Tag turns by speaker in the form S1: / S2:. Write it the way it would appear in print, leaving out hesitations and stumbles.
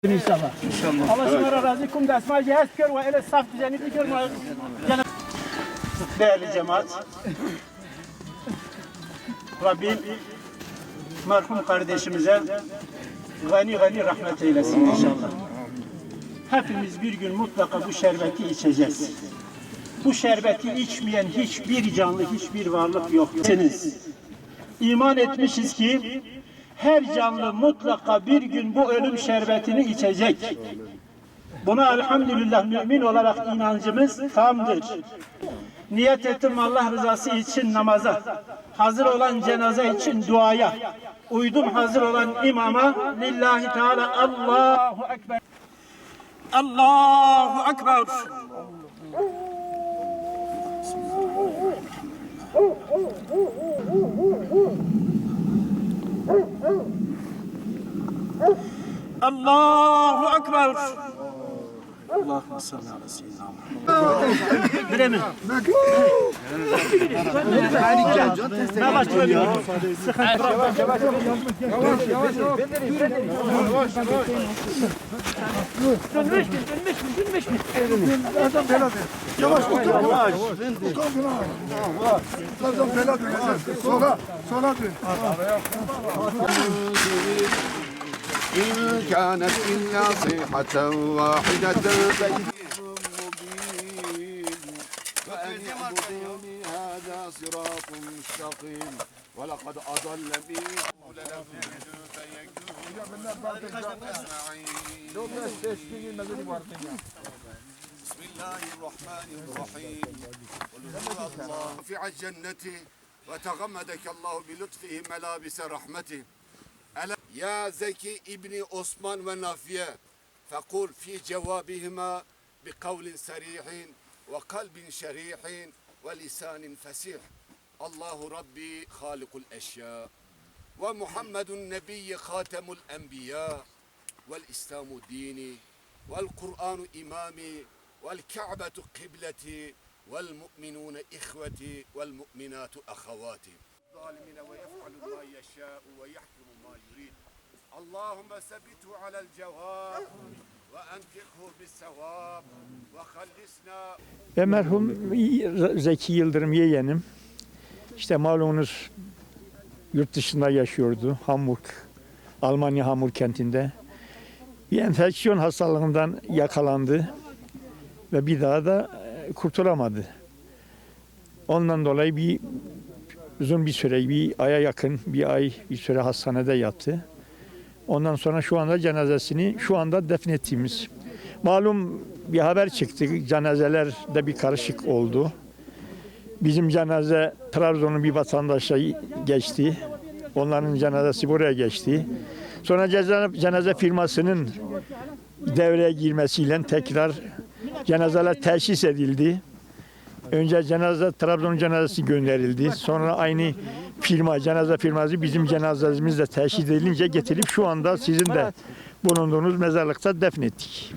S1: İnşallah. Allah şunlara razı kum da esma cihaz kör ve ele saf düzeni bir görme. Değerli cemaat, Rabbim merhum kardeşimize gani gani rahmet eylesin inşallah. Hepimiz bir gün mutlaka bu şerbeti içeceğiz. Bu şerbeti içmeyen hiçbir canlı, hiçbir varlık yok. İman etmişiz ki her canlı mutlaka bir gün bu ölüm şerbetini içecek. Buna elhamdülillah mümin olarak inancımız tamdır. Niyet ettim Allah rızası için namaza, hazır olan cenaze için duaya, uydum hazır olan imama, lillahi teala Allahu Ekber. Allahu Ekber. Allahu Ekber. Allahümme salli ala seyyidina Muhammed. Bilemin. Ne başlıyor? Dönmüş mü?
S2: Yavaş otur. Yavaş. Sola dön. Sola dön.
S3: إن كانت إلا صيحة واحدة فإذ مبين فأن اعبدوني هذا صراط مستقيم ولقد أضل بي بسم الله الرحمن الرحيم رفع الجنة وتغمدك الله بلطفه ملابس رحمته يا زكي ابن عثمان ونافية فقل في جوابهما بقول صريح وقلب شريح ولسان فسيح الله ربي خالق الأشياء ومحمد النبي خاتم الأنبياء والإسلام ديني والقرآن إمامي والكعبة قبلتي والمؤمنون إخوتي والمؤمنات أخواتي الظالمين ويفعل ما يشاء ويحكم ما يريد اللهم ثبته على الجواب وأنفقه بالثواب وخلصنا.
S4: Ve merhum Zeki Yıldırım yeğenim, işte malumunuz yurt dışında yaşıyordu, Hamburg, Almanya Hamburg kentinde. Bir enfeksiyon hastalığından yakalandı ve bir daha da kurtulamadı. Ondan dolayı uzun bir süre, bir aya yakın bir süre hastanede yattı. Ondan sonra şu anda cenazesini şu anda defnettiğimiz. Malum bir haber çıktı, cenazelerde bir karışık oldu. Bizim cenaze Trabzon'un bir vatandaşa geçti. Onların cenazesi buraya geçti. Sonra cenaze firmasının devreye girmesiyle tekrar cenazeler teşhis edildi. Önce Trabzon cenazesi gönderildi. Sonra aynı cenaze firması bizim cenazemizle teşhis edilince getirip şu anda sizin de bulunduğunuz mezarlıkta defnettik.